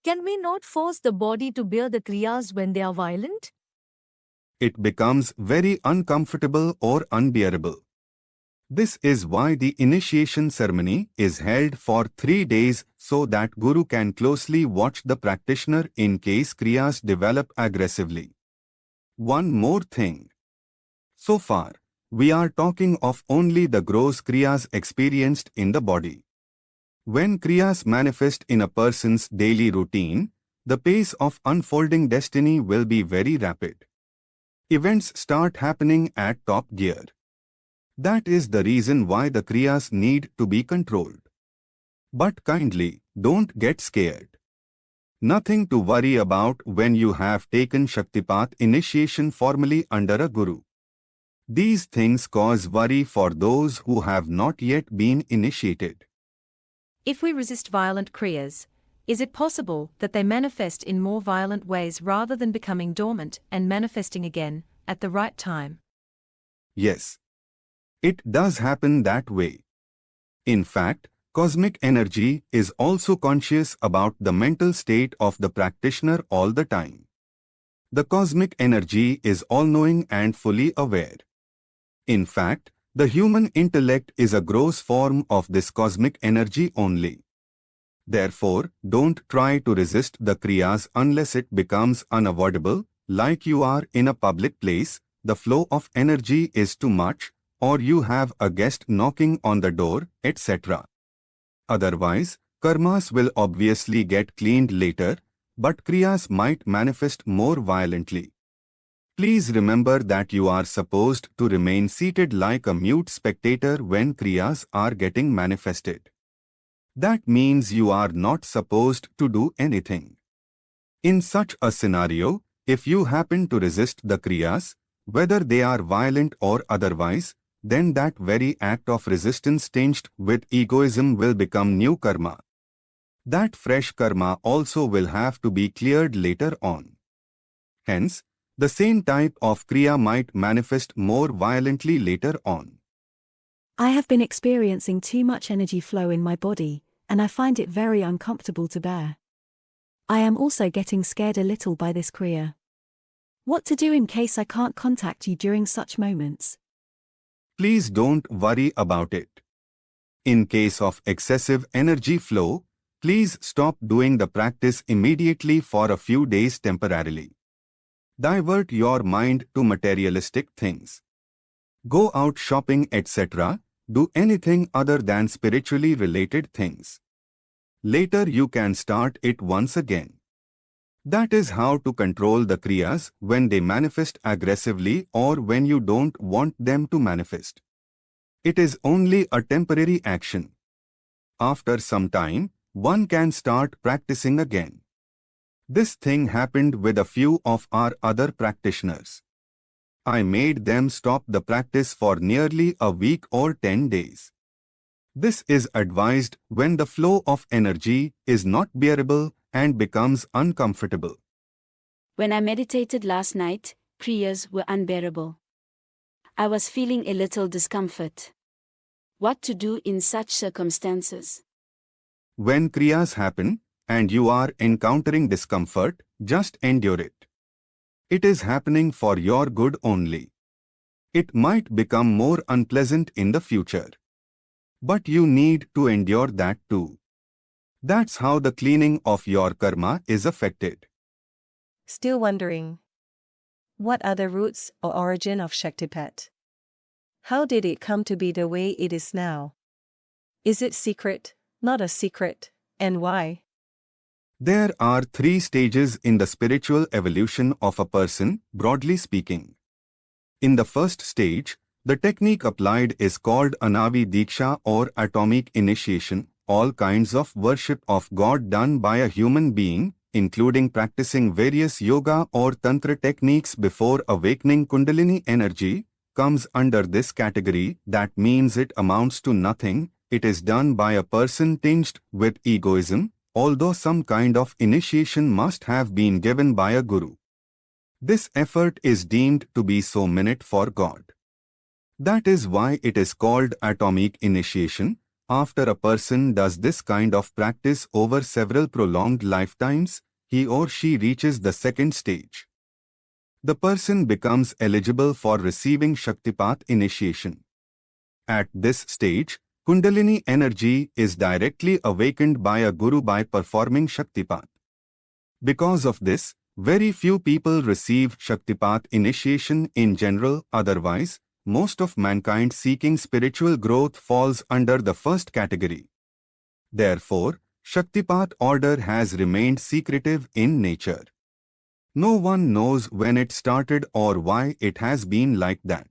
Can we not force the body to bear the kriyas when they are violent? It becomes very uncomfortable or unbearable. This is why the initiation ceremony is held for 3 days so that Guru can closely watch the practitioner in case kriyas develop aggressively. One more thing. So far, we are talking of only the gross kriyas experienced in the body. When kriyas manifest in a person's daily routine, the pace of unfolding destiny will be very rapid. Events start happening at top gear. That is the reason why the kriyas need to be controlled. But kindly, don't get scared. Nothing to worry about when you have taken Shaktipat initiation formally under a guru. These things cause worry for those who have not yet been initiated. If we resist violent kriyas, is it possible that they manifest in more violent ways rather than becoming dormant and manifesting again at the right time? Yes. It does happen that way. In fact, cosmic energy is also conscious about the mental state of the practitioner all the time. The cosmic energy is all-knowing and fully aware. In fact, the human intellect is a gross form of this cosmic energy only. Therefore, don't try to resist the kriyas unless it becomes unavoidable, like you are in a public place, the flow of energy is too much, or you have a guest knocking on the door, etc. Otherwise, karmas will obviously get cleaned later, but kriyas might manifest more violently. Please remember that you are supposed to remain seated like a mute spectator when kriyas are getting manifested. That means you are not supposed to do anything. In such a scenario, if you happen to resist the kriyas, whether they are violent or otherwise, then that very act of resistance tinged with egoism will become new karma. That fresh karma also will have to be cleared later on. Hence, the same type of kriya might manifest more violently later on. I have been experiencing too much energy flow in my body, and I find it very uncomfortable to bear. I am also getting scared a little by this kriya. What to do in case I can't contact you during such moments? Please don't worry about it. In case of excessive energy flow, please stop doing the practice immediately for a few days temporarily. Divert your mind to materialistic things. Go out shopping, etc. Do anything other than spiritually related things. Later you can start it once again. That is how to control the kriyas when they manifest aggressively or when you don't want them to manifest. It is only a temporary action. After some time, one can start practicing again. This thing happened with a few of our other practitioners. I made them stop the practice for nearly a week or 10 days. This is advised when the flow of energy is not bearable and becomes uncomfortable. When I meditated last night, kriyas were unbearable. I was feeling a little discomfort. What to do in such circumstances? When kriyas happen, and you are encountering discomfort, just endure it. It is happening for your good only. It might become more unpleasant in the future. But you need to endure that too. That's how the cleaning of your karma is affected. Still wondering. What are the roots or origin of Shaktipat? How did it come to be the way it is now? Is it secret, not a secret, and why? There are 3 stages in the spiritual evolution of a person, broadly speaking. In the first stage, the technique applied is called Anavi Diksha or atomic initiation, all kinds of worship of God done by a human being, including practicing various yoga or tantra techniques before awakening Kundalini energy, comes under this category. That means it amounts to nothing. It is done by a person tinged with egoism, although some kind of initiation must have been given by a guru. This effort is deemed to be so minute for God. That is why it is called atomic initiation. after a person does this kind of practice over several prolonged lifetimes, he or she reaches the second stage. The person becomes eligible for receiving Shaktipat initiation. At this stage, Kundalini energy is directly awakened by a guru by performing Shaktipat. Because of this, very few people receive Shaktipat initiation in general. Otherwise, most of mankind seeking spiritual growth falls under the first category. Therefore, Shaktipat order has remained secretive in nature. No one knows when it started or why it has been like that.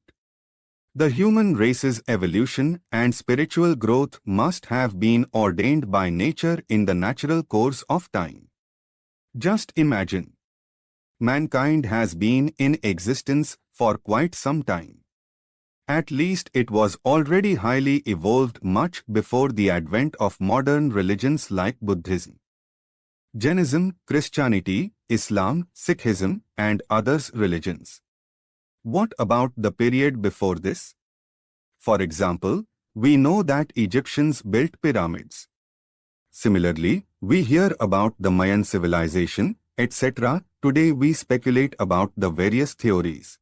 The human race's evolution and spiritual growth must have been ordained by nature in the natural course of time. Just imagine. Mankind has been in existence for quite some time. At least it was already highly evolved much before the advent of modern religions like Buddhism, Jainism, Christianity, Islam, Sikhism, and others religions. What about the period before this? For example, we know that Egyptians built pyramids. Similarly, we hear about the Mayan civilization, etc. Today we speculate about the various theories.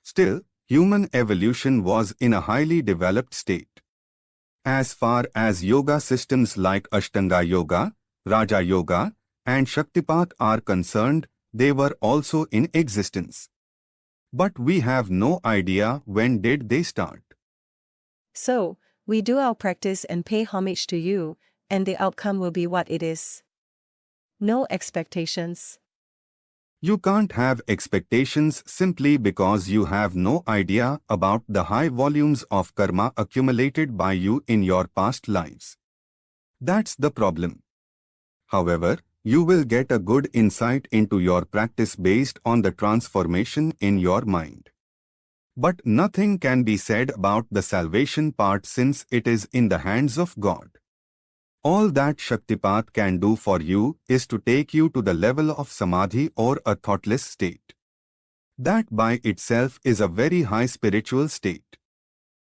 Still, human evolution was in a highly developed state. As far as yoga systems like Ashtanga Yoga, Raja Yoga, and Shaktipat are concerned, they were also in existence. But we have no idea when did they start. So, we do our practice and pay homage to you, and the outcome will be what it is. No expectations. You can't have expectations simply because you have no idea about the high volumes of karma accumulated by you in your past lives. That's the problem. However, you will get a good insight into your practice based on the transformation in your mind. But nothing can be said about the salvation part since it is in the hands of God. All that Shaktipat can do for you is to take you to the level of Samadhi or a thoughtless state. That by itself is a very high spiritual state.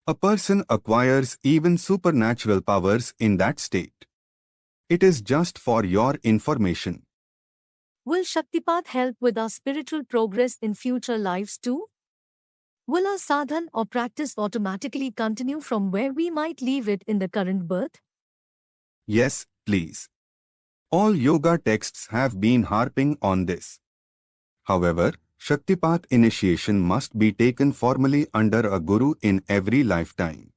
A person acquires even supernatural powers in that state. It is just for your information. Will Shaktipat help with our spiritual progress in future lives too? Will our sadhan or practice automatically continue from where we might leave it in the current birth? Yes, please. All yoga texts have been harping on this. However, Shaktipat initiation must be taken formally under a guru in every lifetime.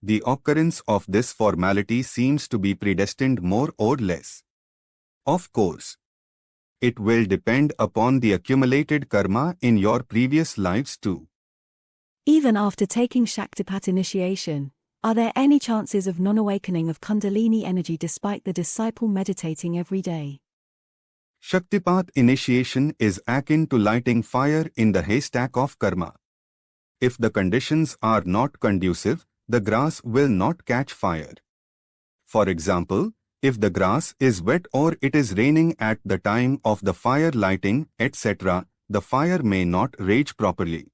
The occurrence of this formality seems to be predestined more or less. Of course, it will depend upon the accumulated karma in your previous lives too. Even after taking Shaktipat initiation, are there any chances of non-awakening of Kundalini energy despite the disciple meditating every day? Shaktipat initiation is akin to lighting fire in the haystack of karma. If the conditions are not conducive, the grass will not catch fire. For example, if the grass is wet or it is raining at the time of the fire lighting, etc., the fire may not rage properly.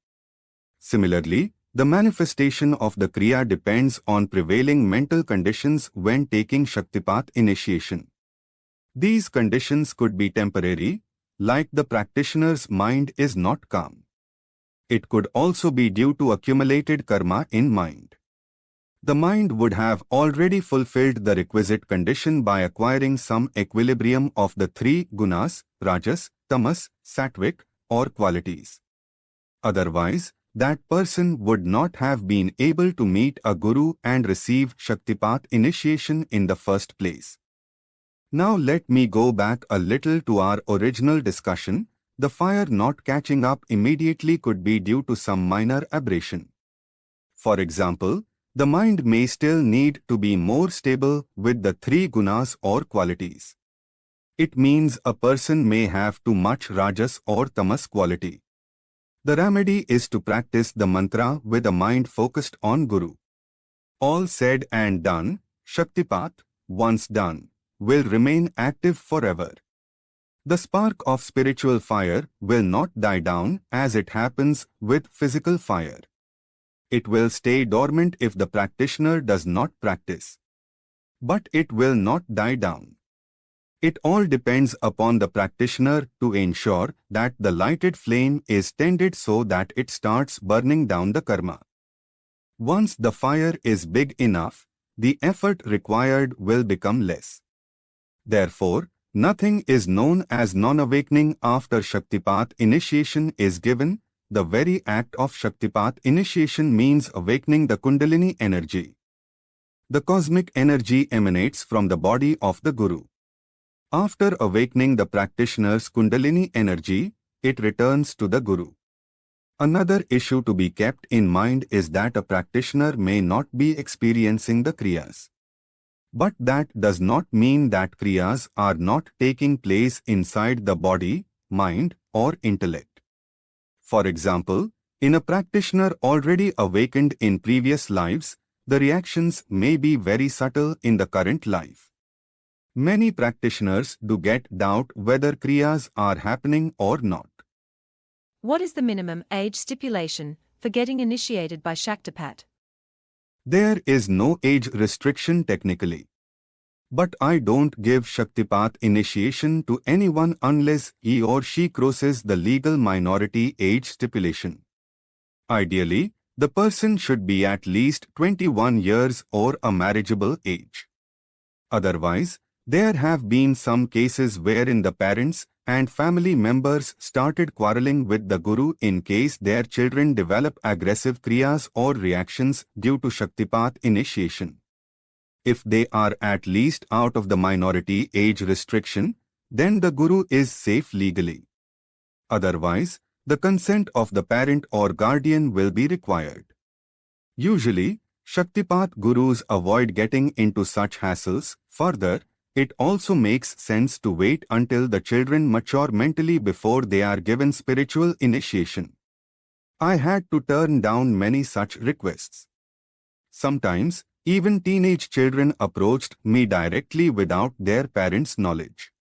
Similarly, the manifestation of the Kriya depends on prevailing mental conditions when taking Shaktipat initiation. These conditions could be temporary, like the practitioner's mind is not calm. It could also be due to accumulated karma in mind. The mind would have already fulfilled the requisite condition by acquiring some equilibrium of the three gunas, rajas, tamas, sattvic, or qualities. Otherwise, that person would not have been able to meet a guru and receive Shaktipat initiation in the first place. Now let me go back a little to our original discussion. The fire not catching up immediately could be due to some minor aberration. For example, the mind may still need to be more stable with the three gunas or qualities. It means a person may have too much rajas or tamas quality. The remedy is to practice the mantra with a mind focused on Guru. All said and done, Shaktipat, once done, will remain active forever. The spark of spiritual fire will not die down as it happens with physical fire. It will stay dormant if the practitioner does not practice. But it will not die down. It all depends upon the practitioner to ensure that the lighted flame is tended so that it starts burning down the karma. Once the fire is big enough, the effort required will become less. Therefore, nothing is known as non-awakening after Shaktipat initiation is given. The very act of Shaktipat initiation means awakening the Kundalini energy. The cosmic energy emanates from the body of the Guru. After awakening the practitioner's Kundalini energy, it returns to the Guru. Another issue to be kept in mind is that a practitioner may not be experiencing the Kriyas. But that does not mean that Kriyas are not taking place inside the body, mind, or intellect. For example, in a practitioner already awakened in previous lives, the reactions may be very subtle in the current life. Many practitioners do get doubt whether Kriyas are happening or not. What is the minimum age stipulation for getting initiated by Shaktipat? There is no age restriction technically. But I don't give Shaktipat initiation to anyone unless he or she crosses the legal minority age stipulation. Ideally, the person should be at least 21 years or a marriageable age. Otherwise, there have been some cases wherein the parents and family members started quarreling with the Guru in case their children develop aggressive kriyas or reactions due to Shaktipat initiation. If they are at least out of the minority age restriction, then the Guru is safe legally. Otherwise, the consent of the parent or guardian will be required. Usually, Shaktipat Gurus avoid getting into such hassles. Further, it also makes sense to wait until the children mature mentally before they are given spiritual initiation. I had to turn down many such requests. Sometimes, even teenage children approached me directly without their parents' knowledge.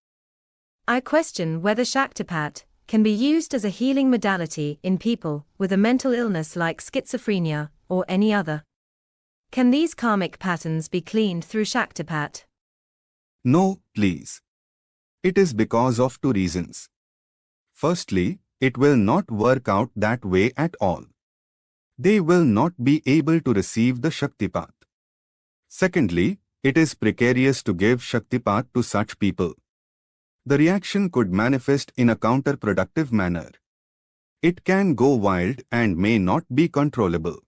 I question whether Shaktipat can be used as a healing modality in people with a mental illness like schizophrenia or any other. Can these karmic patterns be cleaned through Shaktipat? No, please. It is because of two reasons. Firstly, it will not work out that way at all. They will not be able to receive the Shaktipat. Secondly, it is precarious to give Shaktipat to such people. The reaction could manifest in a counterproductive manner. It can go wild and may not be controllable.